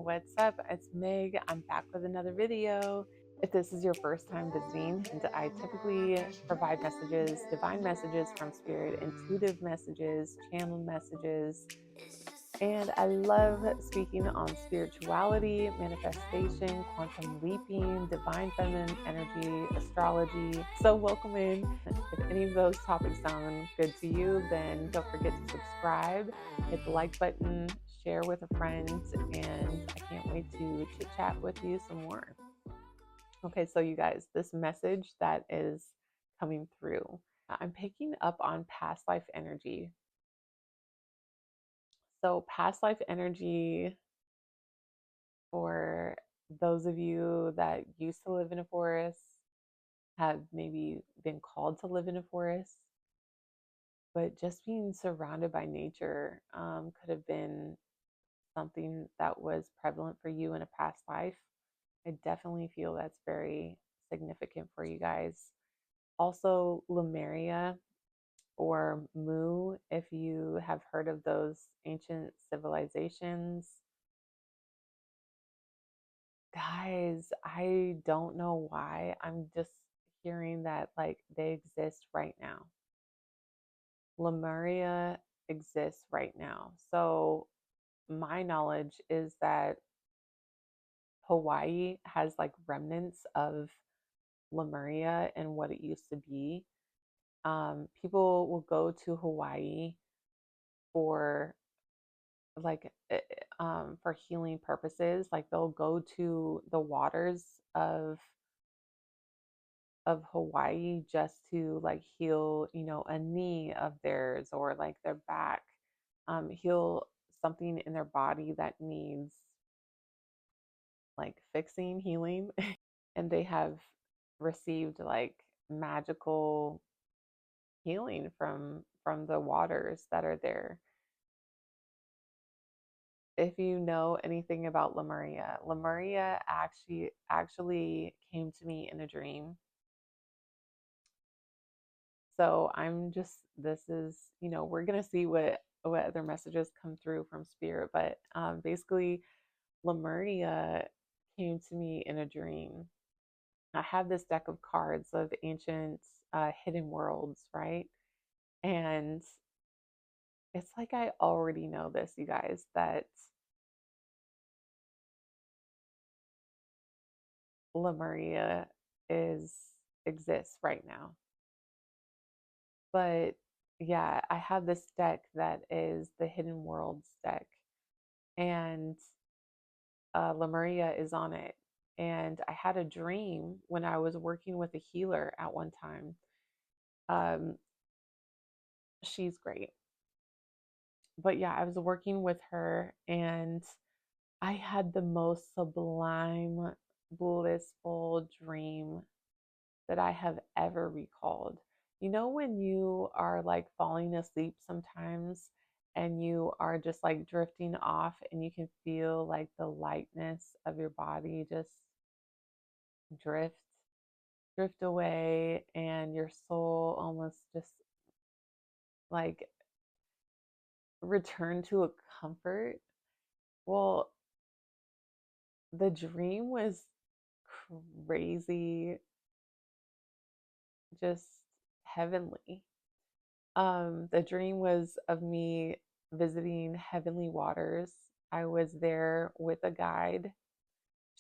What's up? It's Meg. I'm back with another video. If this is your first time visiting, and I typically provide messages, divine messages from spirit, intuitive messages, channeled messages, and I love speaking on spirituality, manifestation, quantum leaping, divine feminine energy, astrology. So, welcome in. If any of those topics sound good to you, then don't forget to subscribe, hit the like button, share with a friend, and I can't wait to chit chat with you some more. Okay, so you guys, this message that is coming through, I'm picking up on past life energy. So, past life energy, for those of you that used to live in a forest, have maybe been called to live in a forest, but just being surrounded by nature could have been something that was prevalent for you in a past life. I definitely feel that's very significant for you guys. Also, Lemuria or Mu, if you have heard of those ancient civilizations. Guys, I don't know why. I'm just hearing that like they exist right now. Lemuria exists right now. So my knowledge is that Hawaii has like remnants of Lemuria and what it used to be. People will go to Hawaii for for healing purposes. Like they'll go to the waters of Hawaii just to like heal, a knee of theirs or like their back, heal something in their body that needs like fixing, healing. And they have received like magical healing from the waters that are there. If you know anything about Lemuria, Lemuria actually came to me in a dream. So I'm just, this is, we're going to see what other messages come through from spirit, but basically Lemuria came to me in a dream. I have this deck of cards of ancient hidden worlds, right? And it's like I already know this, you guys, that Lemuria is exists right now. But yeah, I have this deck that is the Hidden Worlds deck, and Lemuria is on it. And I had a dream when I was working with a healer at one time. Um, she's great. But yeah, I was working with her and I had the most sublime, blissful dream that I have ever recalled. You know, when you are like falling asleep sometimes and you are just like drifting off and you can feel like the lightness of your body just drift, drift away, and your soul almost just like return to a comfort. Well, the dream was crazy, just heavenly. The dream was of me visiting heavenly waters. I was there with a guide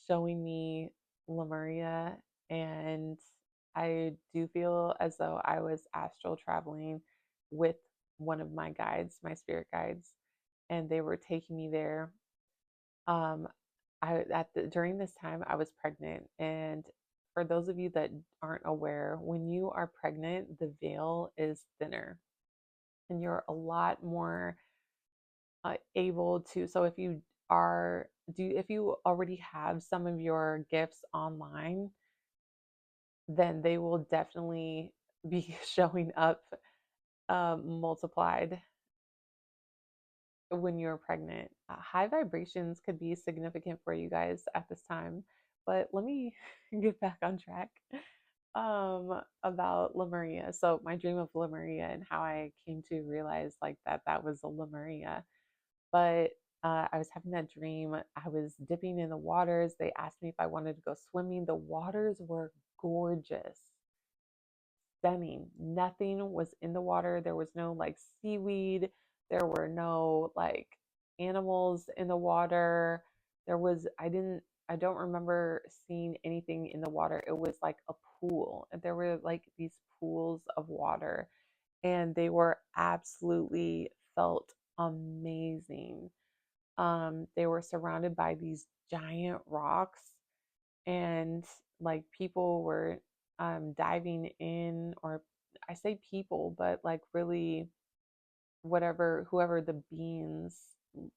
showing me Lemuria, and I do feel as though I was astral traveling with one of my guides, my spirit guides, and they were taking me there. Um, during this time I was pregnant, and for those of you that aren't aware, when you are pregnant, the veil is thinner and you're a lot more able to. So if you already have some of your gifts online, then they will definitely be showing up multiplied when you're pregnant. High vibrations could be significant for you guys at this time, but let me get back on track about Lemuria. So my dream of Lemuria and how I came to realize like that was a Lemuria. But I was having that dream. I was dipping in the waters. They asked me if I wanted to go swimming. The waters were gorgeous, stunning. Nothing was in the water. There was no like seaweed. There were no like animals in the water. I don't remember seeing anything in the water. It was like a pool. And there were like these pools of water, and they were absolutely felt amazing. They were surrounded by these giant rocks, and like people were diving in, or I say people, but like really whoever the beings,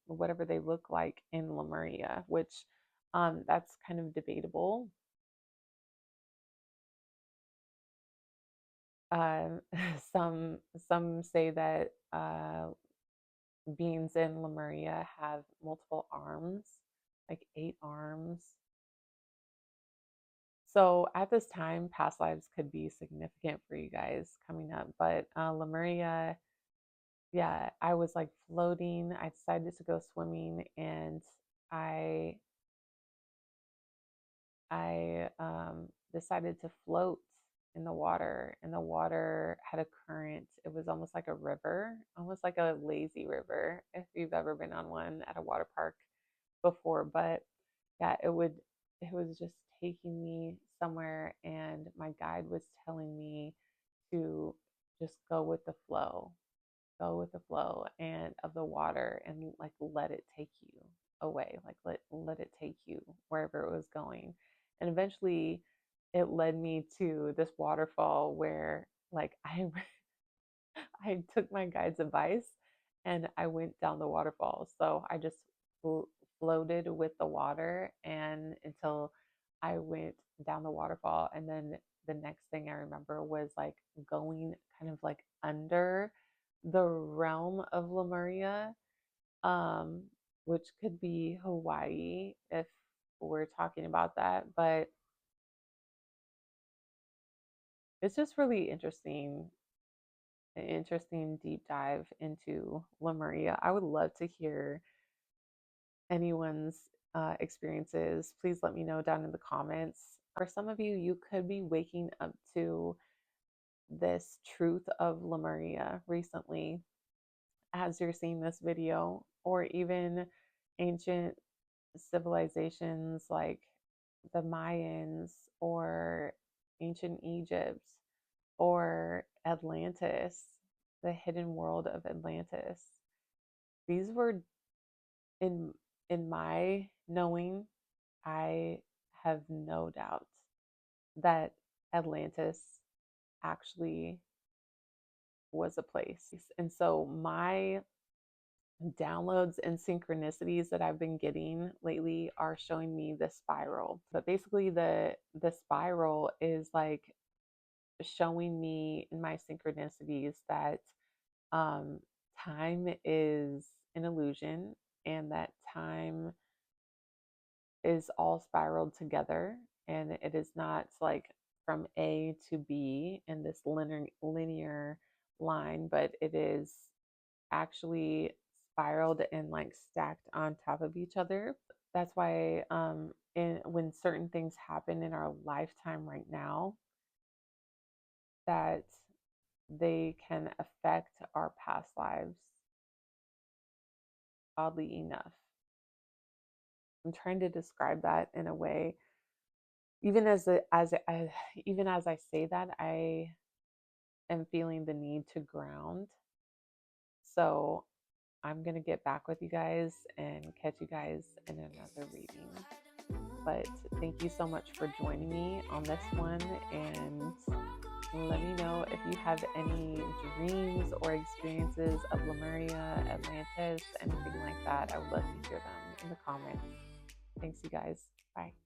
whatever they look like in Lemuria, which that's kind of debatable. Uh, some say that beings in Lemuria have multiple arms, like 8 arms. So at this time, past lives could be significant for you guys coming up. But Lemuria, yeah, I was like floating. I decided to go swimming, and I I decided to float in the water, and the water had a current. It was almost like a river, almost like a lazy river, if you've ever been on one at a water park before. But yeah, it was just taking me somewhere, and my guide was telling me to just go with the flow and of the water, and like let it take you away, like let it take you wherever it was going. And eventually it led me to this waterfall where like I took my guide's advice and I went down the waterfall. So I just floated with the water and until I went down the waterfall. And then the next thing I remember was like going kind of like under the realm of Lemuria, um, which could be Hawaii if we're talking about that. But it's just really interesting, an interesting deep dive into Lemuria. I would love to hear anyone's experiences. Please let me know down in the comments. For some of you, you could be waking up to this truth of Lemuria recently as you're seeing this video, or even ancient civilizations like the Mayans or ancient Egypt or Atlantis, the hidden world of Atlantis. These were in my knowing, I have no doubt that Atlantis actually was a place. And so my downloads and synchronicities that I've been getting lately are showing me this spiral. But basically the spiral is like showing me in my synchronicities that um time is an illusion, and that time is all spiraled together, and it is not like from A to B in this linear line, but it is actually spiraled and like stacked on top of each other. That's why when certain things happen in our lifetime right now, that they can affect our past lives, oddly enough. I'm trying to describe that in a way. Even even as I say that, I am feeling the need to ground. So I'm gonna get back with you guys and catch you guys in another reading. But thank you so much for joining me on this one, and let me know if you have any dreams or experiences of Lemuria, Atlantis, anything like that. I would love to hear them in the comments. Thanks, you guys. Bye.